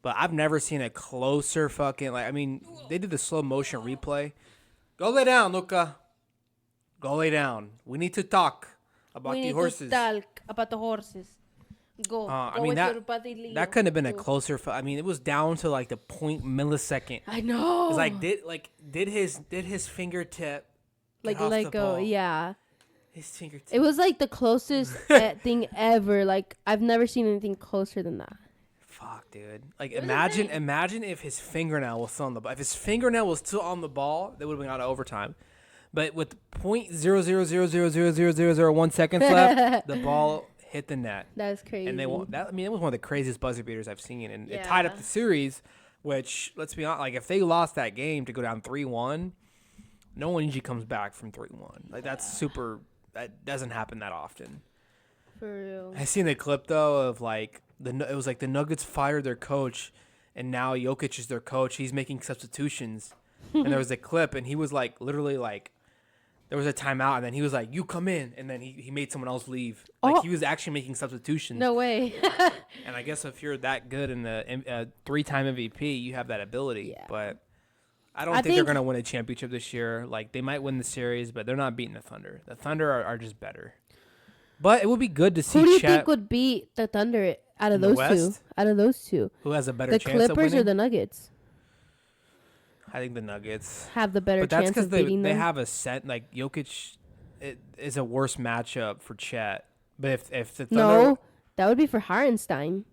but I've never seen a closer fucking like. I mean, they did the slow motion replay. Go lay down, Luka. Go lay down. We need to talk about the horses. We need to talk about the horses. Go. I Go mean with that your buddy Leo. that couldn't have been a Go. closer. I mean, it was down to like the point millisecond. I know. It's like did his fingertip like get off let the go. ball? Yeah. His fingertip. It was like the closest thing ever. Like I've never seen anything closer than that. Fuck, dude. Like imagine if his fingernail was still on the ball. If his fingernail was still on the ball, they would have been out of overtime. But with 0.000000001 seconds left, the ball hit the net. That's crazy. And they won. That, I mean, it was one of the craziest buzzer beaters I've seen, and it tied up the series. Which, let's be honest, like if they lost that game to go down 3-1, no one usually comes back from 3-1. Like that's super. That doesn't happen that often. For real. I seen the clip though of like it was like the Nuggets fired their coach, and now Jokic is their coach. He's making substitutions, and there was a clip, and he was like literally like. There was a timeout, and then he was like, "You come in," and then he made someone else leave. Like he was actually making substitutions. No way. And I guess if you're that good in the 3-time MVP, you have that ability. Yeah. But I don't think they're gonna win a championship this year. Like they might win the series, but they're not beating the Thunder. The Thunder are just better. But it would be good to see. Who do you think would beat the Thunder out of those two? Out of those two, who has a better the chance? The Clippers or the Nuggets? I think the Nuggets have the better chance of beating them. They have a set like Jokic. It is a worse matchup for Chet. But if the Thunder, that would be for Hartenstein.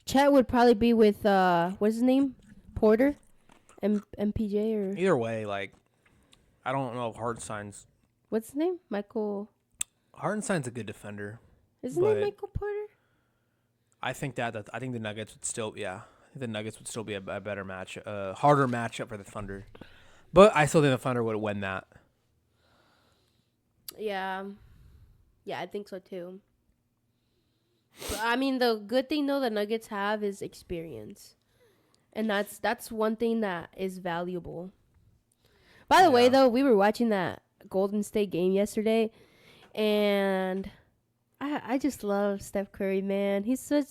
Chet would probably be with what's his name, Porter, MPJ or either way, like I don't know if Hartenstein's. What's his name? Michael. Hartenstein's a good defender. Isn't it Michael Porter? I think I think the Nuggets would still the Nuggets would still be a better match, harder matchup for the Thunder. But I still think the Thunder would win that. Yeah. Yeah, I think so too. But, I mean, the good thing, though, the Nuggets have is experience. And that's one thing that is valuable. By the way, though, we were watching that Golden State game yesterday. And I just love Steph Curry, man. He's such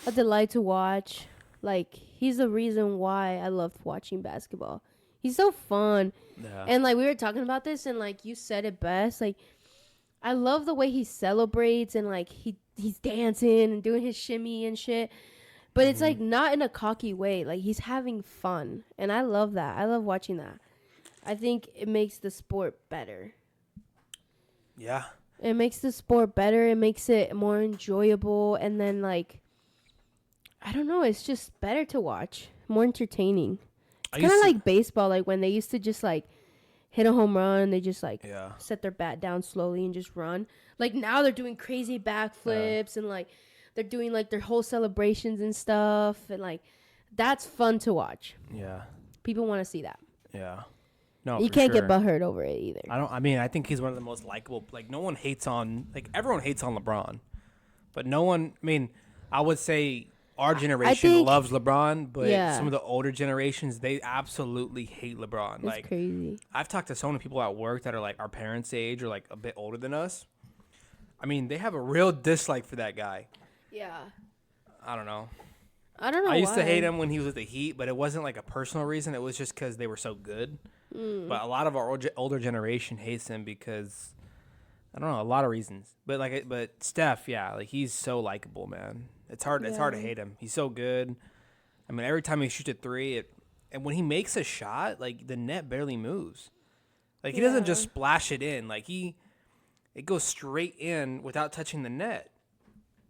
a delight to watch. Like, he's the reason why I love watching basketball. He's so fun. Yeah. And, like, we were talking about this, and, like, you said it best. Like, I love the way he celebrates, and, like, he's dancing and doing his shimmy and shit. But it's, like, not in a cocky way. Like, he's having fun. And I love that. I love watching that. I think it makes the sport better. Yeah. It makes the sport better. It makes it more enjoyable. And then, like, I don't know. It's just better to watch. More entertaining. It's kind of like baseball, like when they used to just like hit a home run and they just like Yeah. set their bat down slowly and just run. Like now they're doing crazy backflips and like they're doing like their whole celebrations and stuff, and like that's fun to watch. Yeah. People want to see that. Yeah. No, You for can't sure. get butthurt over it either. I think he's one of the most likable. Like, no one hates on. Like, everyone hates on LeBron, but no one. I mean, I would say our generation think- loves LeBron, but Yeah. some of the older generations, they absolutely hate LeBron. It's Like, crazy. I've talked to so many people at work that are like our parents' age or like a bit older than us. I mean, they have a real dislike for that guy. Yeah. I don't know. I don't know. I used to why. hate him when he was with the Heat, but it wasn't like a personal reason. It was just because they were so good. But a lot of our older generation hates him because I don't know, a lot of reasons. But Steph, yeah, like he's so likable, man. It's hard. It's hard to hate him. He's so good. I mean, every time he shoots a three, and when he makes a shot, like the net barely moves. Like he doesn't just splash it in. Like it goes straight in without touching the net.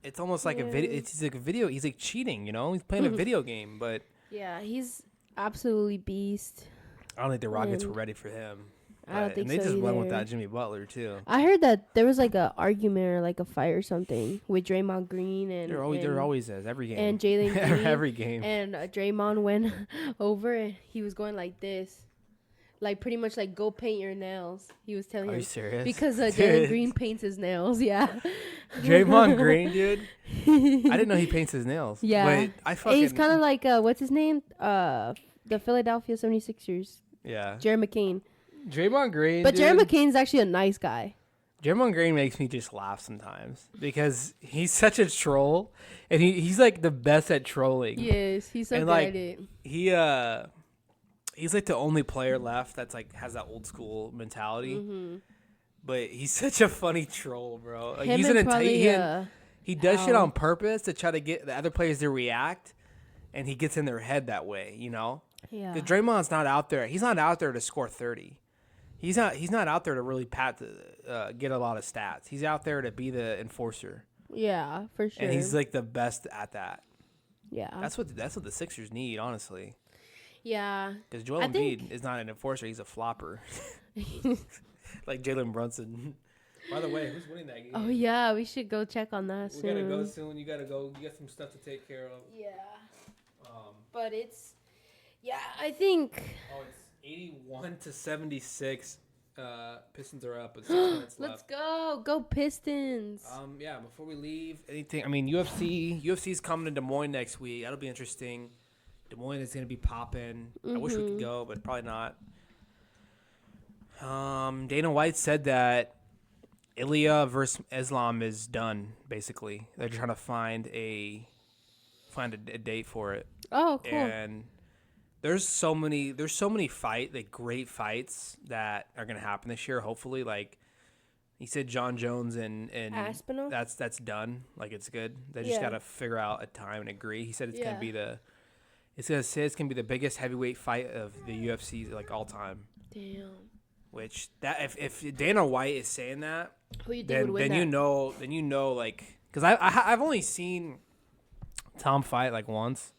It's almost like a video. It's like a video. He's like cheating, you know. He's playing a video game, but Yeah, he's absolutely beast. I don't think the Rockets were ready for him. I don't think and they so just went with either. that Jimmy Butler too. I heard that there was like a argument or like a fight or something with Draymond Green and There always is every game. and Jalen Green. every game. And Draymond went over and he was going like this, like pretty much like go paint your nails. He was telling Are you him serious? because Jalen Dude. Green paints his nails. Yeah. Draymond Green, dude. I didn't know he paints his nails. Yeah. But I fucking. He's kind of like what's his name? The Philadelphia 76ers. Yeah. Jerry McCain. Draymond Green. But dude, Jerry McCain's actually a nice guy. Draymond Green makes me just laugh sometimes because he's such a troll, and he's like the best at trolling. Yes, he's so And, good like, at it. He's like the only player left that's like has that old school mentality. Mm-hmm. But he's such a funny troll, bro. Like, Him he's and an probably, he does shit Al. on purpose to try to get the other players to react, and he gets in their head that way, you know. Yeah. Because Draymond's not out there. He's not out there to score 30. He's not out there to really get a lot of stats. He's out there to be the enforcer, Yeah, for sure. and he's like the best at that. yeah. That's what the Sixers need, honestly. Yeah. Because Joel I Embiid is not an enforcer; he's a flopper, like Jalen Brunson. By the way, who's winning that game? Oh yeah, we should go check on that We soon. gotta go soon. You gotta go. You got some stuff to take care of. Yeah. But I think Oh, it's 81-76. Pistons are up with 6 minutes let's left. go Pistons. Yeah. Before we leave, anything? I mean, UFC's coming to Des Moines next week. That'll be interesting. Des Moines is gonna be popping. I wish we could go, but probably not. Dana White said that Ilya versus Islam is done. Basically, they're trying to find a date for it. Oh, cool. And there's so many great fights that are gonna happen this year. Hopefully, like he said, John Jones and Aspinall? That's done. Like it's good. They just Yeah. gotta figure out a time and agree. He said it's Yeah. gonna be it's gonna be the biggest heavyweight fight of the UFC like all time. Damn. Which that if Dana White is saying that, Who you think then would win you know like because I've only seen Tom fight like once.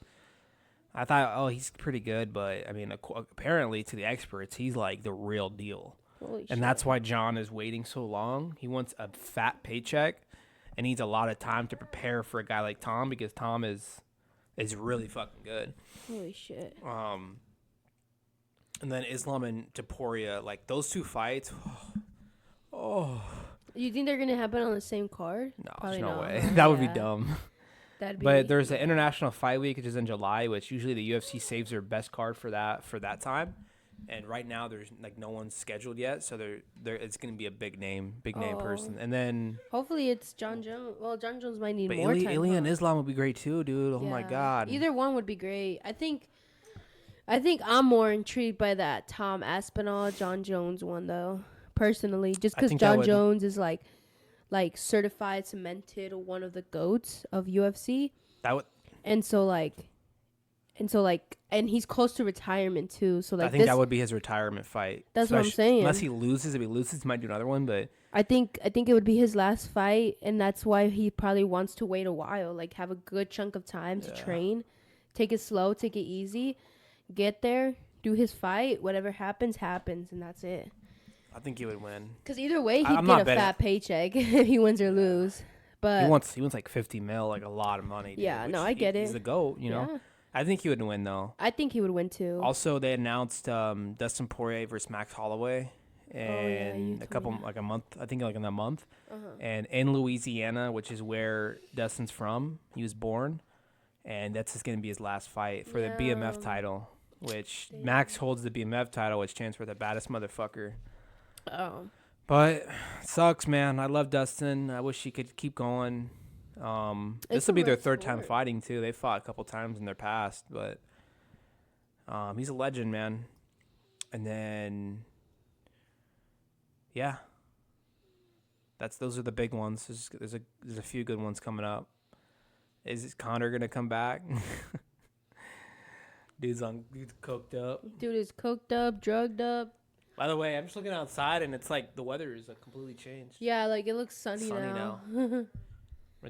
I thought, oh, he's pretty good, but I mean, apparently to the experts, he's like the real deal, Holy shit. and that's why John is waiting so long. He wants a fat paycheck, and needs a lot of time to prepare for a guy like Tom because Tom is really fucking good. Holy shit. And then Islam and Taporia, like those two fights. Oh You think they're gonna happen on the same card? no, Probably there's no not. way. That would be Yeah. dumb. That'd be. But there's an International Fight Week, which is in July, which usually the UFC saves their best card for that time. And right now, there's like no one's scheduled yet, so it's going to be a big name person. And then, Hopefully it's John Jones. Well, John Jones might need but more time. Ilya and huh? Islam would be great too, dude. Oh my Yeah. god. Either one would be great. I think I'm more intrigued by that Tom Aspinall John Jones one though. Personally, just I because think that John would- Jones is like certified, cemented, one of the goats of UFC, That would. and he's close to retirement too. So like I think this, that would be his retirement fight. That's what I'm saying. Unless he loses, if he loses, he might do another one. But I think it would be his last fight, and that's why he probably wants to wait a while, like have a good chunk of time to train, take it slow, take it easy, get there, do his fight. Whatever happens, happens, and that's it. I think he would win. Because either way, he'd I'm get not a betting. fat paycheck if he wins or lose. But He wants like 50 mil, like a lot of money. Dude, yeah, which no, I get He's it. the GOAT, you know. Yeah. I think he would win though. I think he would win too. Also, they announced Dustin Poirier versus Max Holloway, you and told a couple me that. like a month. I think like in a month, Uh-huh. and in Louisiana, which is where Dustin's from. He was born, and that's just gonna be his last fight for the BMF Damn. title, which Damn. Max holds the BMF title, which stands for the baddest motherfucker. Oh. But it sucks, man. I love Dustin. I wish he could keep going. This It's will a be their rough third time sport. fighting too. They fought a couple times in their past, but he's a legend, man. And then, yeah, those are the big ones. There's a few good ones coming up. Is Connor gonna come back? Dude's coked up. Dude is coked up, drugged up. By the way, I'm just looking outside and it's like the weather is completely changed. Yeah, like it looks sunny, Sunny now. I'm gonna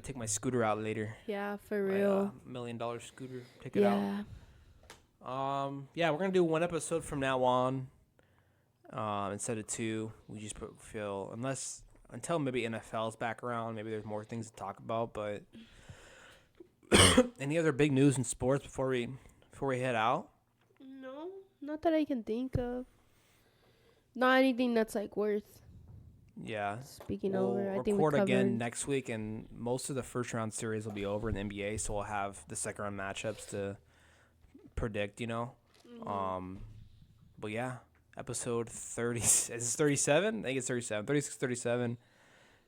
take my scooter out later. Yeah, for My, real. $1 million scooter. Take it out. Yeah. Yeah, we're gonna do one episode from now on. Instead of two, we just feel until maybe NFL's back around, maybe there's more things to talk about. But any other big news in sports before we head out? No, not that I can think of. Not anything that's like worth Yeah, speaking we'll over. I think we record covered. again next week, and most of the first round series will be over in the NBA, so we'll have the second round matchups to predict. You know, but yeah, episode 30. Is this 37? I think it's 37. 36, 37.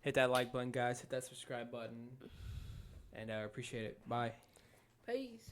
Hit that like button, guys. Hit that subscribe button, and I appreciate it. Bye. Peace.